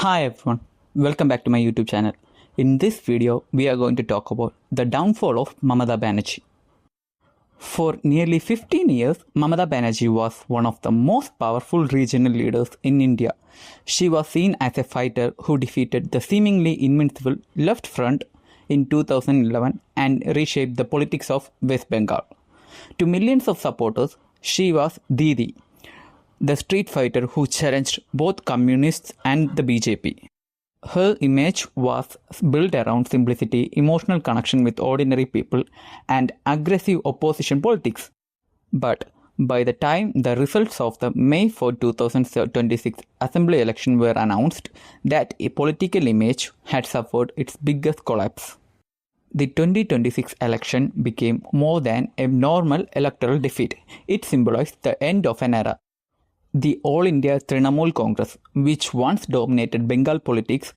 Hi everyone, welcome back to my YouTube channel. In this video, we are going to talk about the downfall of Mamata Banerjee. For nearly 15 years, Mamata Banerjee was one of the most powerful regional leaders in India. She was seen as a fighter who defeated the seemingly invincible Left Front in 2011 and reshaped the politics of West Bengal. To millions of supporters, she was Didi, the street fighter who challenged both communists and the BJP. Her image was built around simplicity, emotional connection with ordinary people, and aggressive opposition politics. But by the time the results of the May 4, 2026 Assembly election were announced, that a political image had suffered its biggest collapse. The 2026 election became more than a normal electoral defeat. It symbolized the end of an era. The All India Trinamool Congress, which once dominated Bengal politics,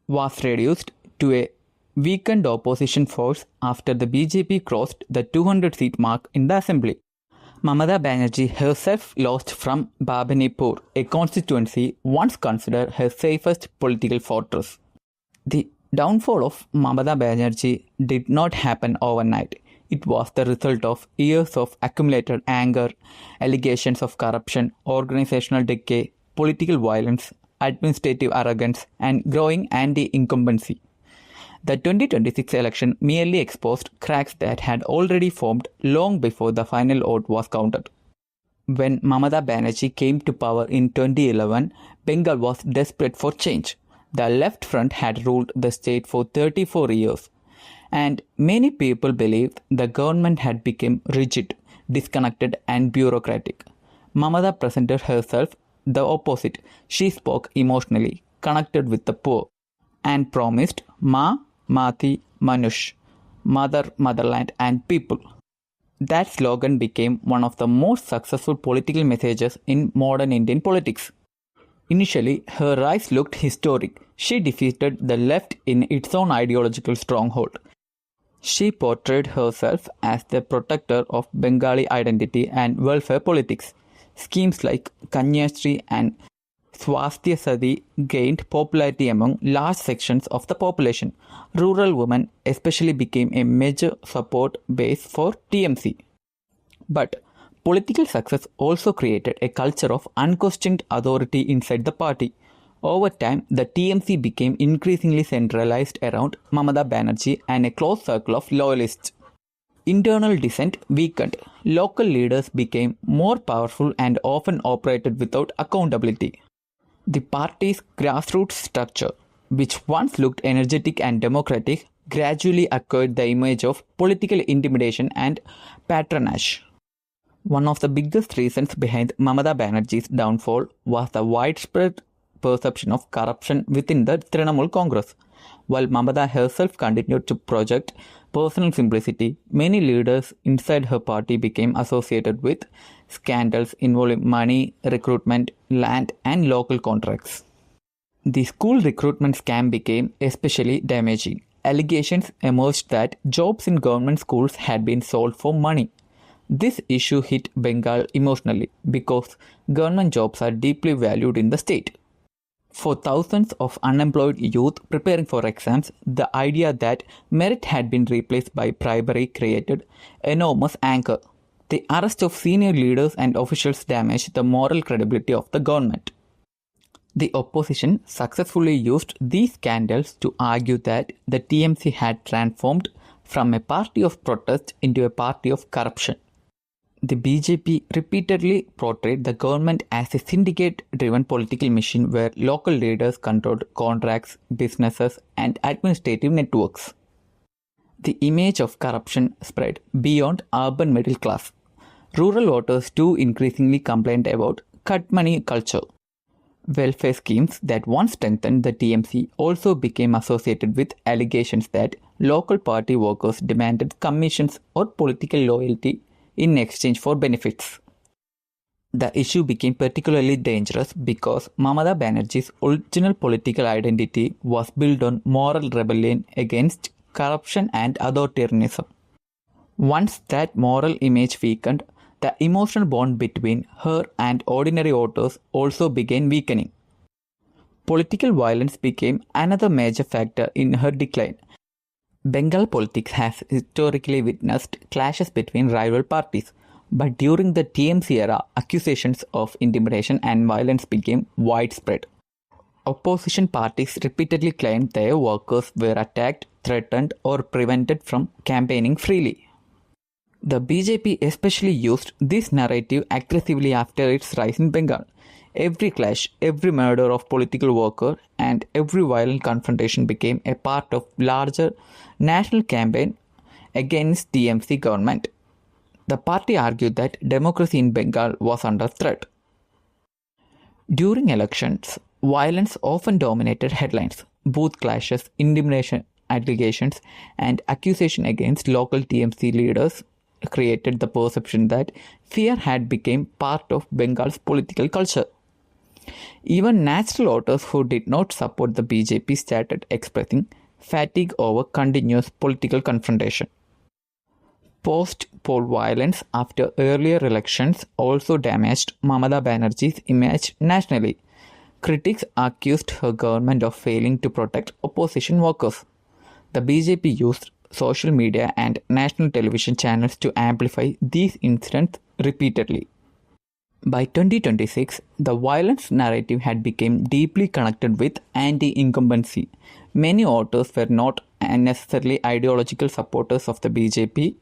was reduced to a weakened opposition force after the BJP crossed the 200-seat mark in the assembly. Mamata Banerjee herself lost from Bhabanipur, a constituency once considered her safest political fortress. The downfall of Mamata Banerjee did not happen overnight. It was the result of years of accumulated anger, allegations of corruption, organizational decay, political violence, administrative arrogance, and growing anti-incumbency. The 2026 election merely exposed cracks that had already formed long before the final vote was counted. When Mamata Banerjee came to power in 2011, Bengal was desperate for change. The Left Front had ruled the state for 34 years. And many people believed the government had become rigid, disconnected and bureaucratic. Mamata presented herself the opposite. She spoke emotionally, connected with the poor, and promised Ma, Mati, Manush, Mother, Motherland and People. That slogan became one of the most successful political messages in modern Indian politics. Initially, her rise looked historic. She defeated the left in its own ideological stronghold. She portrayed herself as the protector of Bengali identity and welfare politics. Schemes like Kanyashree and Swasthya Sati gained popularity among large sections of the population. Rural women especially became a major support base for TMC. But political success also created a culture of unquestioned authority inside the party. Over time, the TMC became increasingly centralized around Mamata Banerjee and a close circle of loyalists. Internal dissent weakened. Local leaders became more powerful and often operated without accountability. The party's grassroots structure, which once looked energetic and democratic, gradually acquired the image of political intimidation and patronage. One of the biggest reasons behind Mamata Banerjee's downfall was the widespread perception of corruption within the Trinamool Congress. While Mamata herself continued to project personal simplicity, many leaders inside her party became associated with scandals involving money, recruitment, land and local contracts. The school recruitment scam became especially damaging. Allegations emerged that jobs in government schools had been sold for money. This issue hit Bengal emotionally because government jobs are deeply valued in the state. For thousands of unemployed youth preparing for exams, the idea that merit had been replaced by bribery created enormous anger. The arrest of senior leaders and officials damaged the moral credibility of the government. The opposition successfully used these scandals to argue that the TMC had transformed from a party of protest into a party of corruption. The BJP repeatedly portrayed the government as a syndicate-driven political machine where local leaders controlled contracts, businesses, and administrative networks. The image of corruption spread beyond urban middle class. Rural voters too increasingly complained about cut money culture. Welfare schemes that once strengthened the TMC also became associated with allegations that local party workers demanded commissions or political loyalty in exchange for benefits. The issue became particularly dangerous because Mamata Banerjee's original political identity was built on moral rebellion against corruption and authoritarianism. Once that moral image weakened, the emotional bond between her and ordinary voters also began weakening. Political violence became another major factor in her decline. Bengal politics has historically witnessed clashes between rival parties, but during the TMC era, accusations of intimidation and violence became widespread. Opposition parties repeatedly claimed their workers were attacked, threatened, or prevented from campaigning freely. The BJP especially used this narrative aggressively after its rise in Bengal. Every clash, every murder of political worker, and every violent confrontation became a part of larger national campaign against TMC government. The party argued that democracy in Bengal was under threat. During elections, violence often dominated headlines. Booth clashes, intimidation allegations, and accusation against local TMC leaders created the perception that fear had become part of Bengal's political culture. Even natural voters who did not support the BJP started expressing fatigue over continuous political confrontation. Post-poll violence after earlier elections also damaged Mamata Banerjee's image nationally. Critics accused her government of failing to protect opposition workers. The BJP used social media and national television channels to amplify these incidents repeatedly. By 2026, the violence narrative had become deeply connected with anti-incumbency. Many voters were not necessarily ideological supporters of the BJP,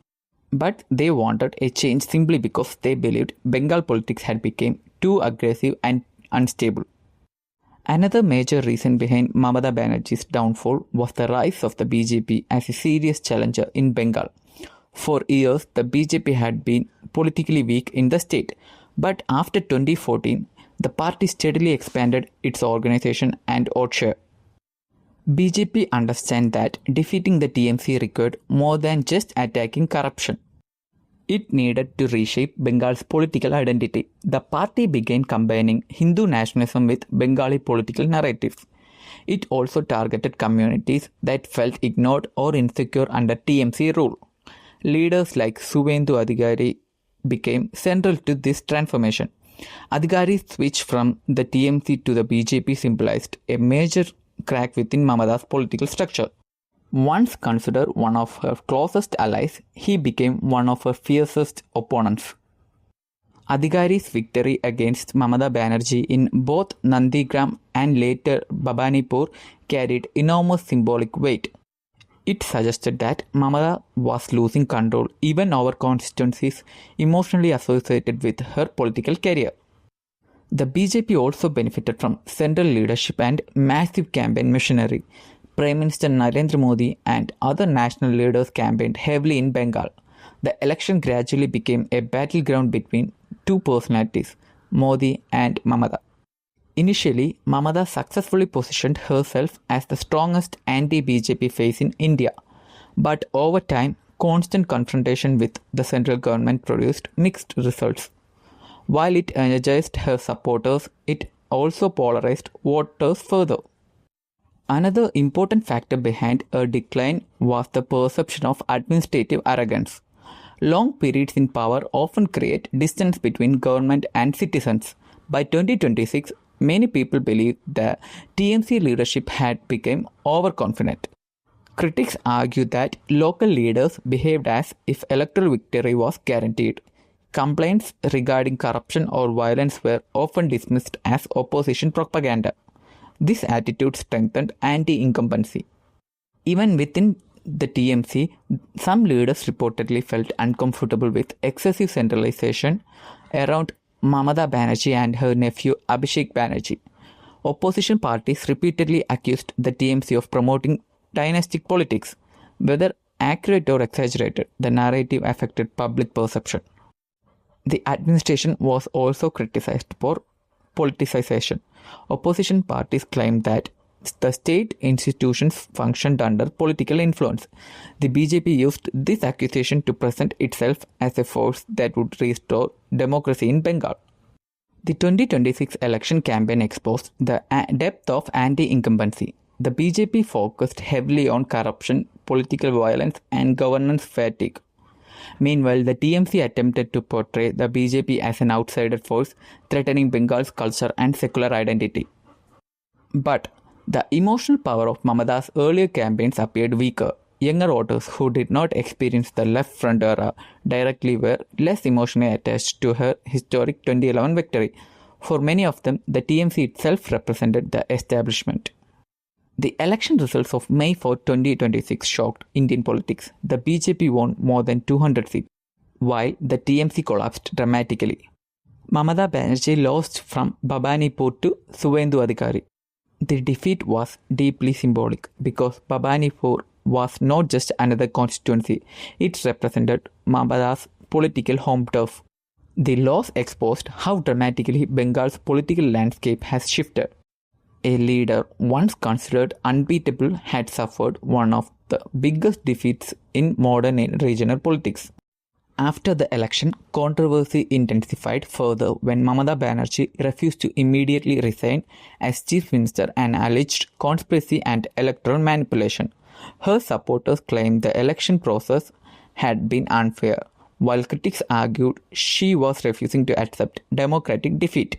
but they wanted a change simply because they believed Bengal politics had become too aggressive and unstable. Another major reason behind Mamata Banerjee's downfall was the rise of the BJP as a serious challenger in Bengal. For years, the BJP had been politically weak in the state, but after 2014, the party steadily expanded its organization and vote share. BJP understands that defeating the TMC required more than just attacking corruption. It needed to reshape Bengal's political identity. The party began combining Hindu nationalism with Bengali political narratives. It also targeted communities that felt ignored or insecure under TMC rule. Leaders like Suvendu Adhikari became central to this transformation. Adhikari's switch from the TMC to the BJP symbolized a major crack within Mamata's political structure. Once considered one of her closest allies, he became one of her fiercest opponents. Adhikari's victory against Mamata Banerjee in both Nandigram and later Bhabanipur carried enormous symbolic weight. It suggested that Mamata was losing control even over constituencies emotionally associated with her political career. The BJP also benefited from central leadership and massive campaign machinery. Prime Minister Narendra Modi and other national leaders campaigned heavily in Bengal. The election gradually became a battleground between two personalities, Modi and Mamata. Initially, Mamata successfully positioned herself as the strongest anti-BJP face in India. But over time, constant confrontation with the central government produced mixed results. While it energized her supporters, it also polarized voters further. Another important factor behind her decline was the perception of administrative arrogance. Long periods in power often create distance between government and citizens. By 2026, many people believe the TMC leadership had become overconfident. Critics argue that local leaders behaved as if electoral victory was guaranteed. Complaints regarding corruption or violence were often dismissed as opposition propaganda. This attitude strengthened anti-incumbency. Even within the TMC, some leaders reportedly felt uncomfortable with excessive centralization around Mamata Banerjee and her nephew Abhishek Banerjee. Opposition parties repeatedly accused the TMC of promoting dynastic politics. Whether accurate or exaggerated, the narrative affected public perception. The administration was also criticized for politicization. Opposition parties claimed that the state institutions functioned under political influence. The BJP used this accusation to present itself as a force that would restore democracy in Bengal. The 2026 election campaign exposed the depth of anti-incumbency. The BJP focused heavily on corruption, political violence, and governance fatigue. Meanwhile, the TMC attempted to portray the BJP as an outsider force threatening Bengal's culture and secular identity. But the emotional power of Mamata's earlier campaigns appeared weaker. Younger voters who did not experience the left front era directly were less emotionally attached to her historic 2011 victory. For many of them, the TMC itself represented the establishment. The election results of May 4, 2026 shocked Indian politics. The BJP won more than 200 seats, while the TMC collapsed dramatically. Mamata Banerjee lost from Bhabanipur to Suvendu Adhikari. The defeat was deeply symbolic because Bhabanipur was not just another constituency, it represented Mamata's political home turf. The loss exposed how dramatically Bengal's political landscape has shifted. A leader once considered unbeatable had suffered one of the biggest defeats in modern regional politics. After the election, controversy intensified further when Mamata Banerjee refused to immediately resign as chief minister and alleged conspiracy and electoral manipulation. Her supporters claimed the election process had been unfair, while critics argued she was refusing to accept democratic defeat.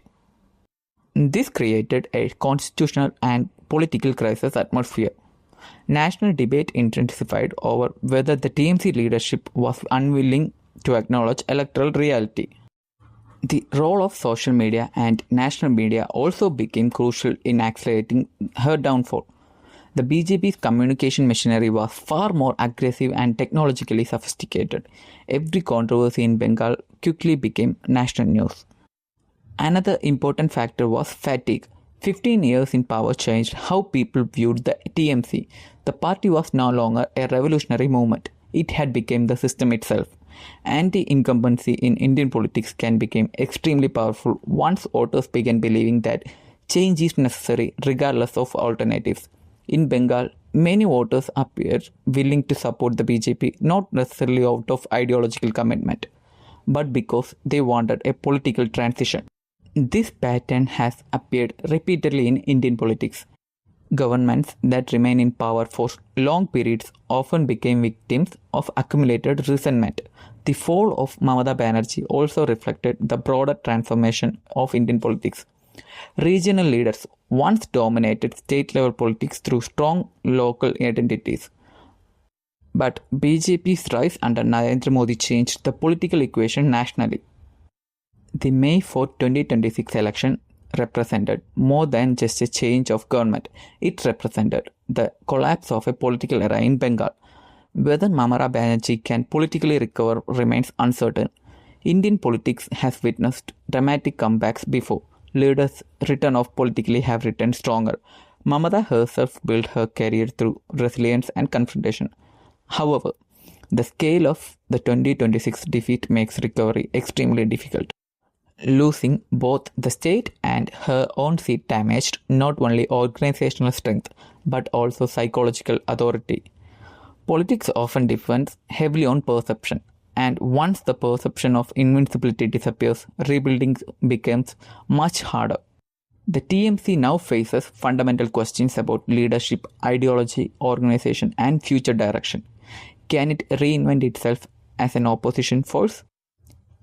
This created a constitutional and political crisis atmosphere. National debate intensified over whether the TMC leadership was unwilling to acknowledge electoral reality. The role of social media and national media also became crucial in accelerating her downfall. The BJP's communication machinery was far more aggressive and technologically sophisticated. Every controversy in Bengal quickly became national news. Another important factor was fatigue. 15 years in power changed how people viewed the TMC. The party was no longer a revolutionary movement. It had become the system itself. Anti-incumbency in Indian politics can become extremely powerful once voters begin believing that change is necessary regardless of alternatives. In Bengal, many voters appeared willing to support the BJP not necessarily out of ideological commitment, but because they wanted a political transition. This pattern has appeared repeatedly in Indian politics. Governments that remain in power for long periods often became victims of accumulated resentment. The fall of Mamata Banerjee also reflected the broader transformation of Indian politics. Regional leaders once dominated state-level politics through strong local identities. But BJP's rise under Narendra Modi changed the political equation nationally. The May 4, 2026 election represented more than just a change of government. It represented the collapse of a political era in Bengal. Whether Mamata Banerjee can politically recover remains uncertain. Indian politics has witnessed dramatic comebacks before. Leaders written off politically have returned stronger. Mamata herself built her career through resilience and confrontation. However, the scale of the 2026 defeat makes recovery extremely difficult. Losing both the state and her own seat damaged not only organizational strength but also psychological authority. Politics often depends heavily on perception, and once the perception of invincibility disappears, rebuilding becomes much harder. The TMC now faces fundamental questions about leadership, ideology, organization, and future direction. Can it reinvent itself as an opposition force?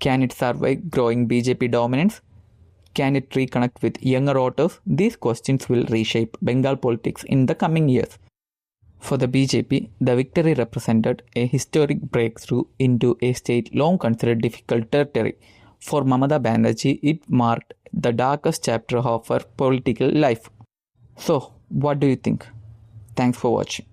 Can it survive growing BJP dominance? Can it reconnect with younger voters? These questions will reshape Bengal politics in the coming years. For the BJP, the victory represented a historic breakthrough into a state long considered difficult territory. For Mamata Banerjee, it marked the darkest chapter of her political life. So, what do you think? Thanks for watching.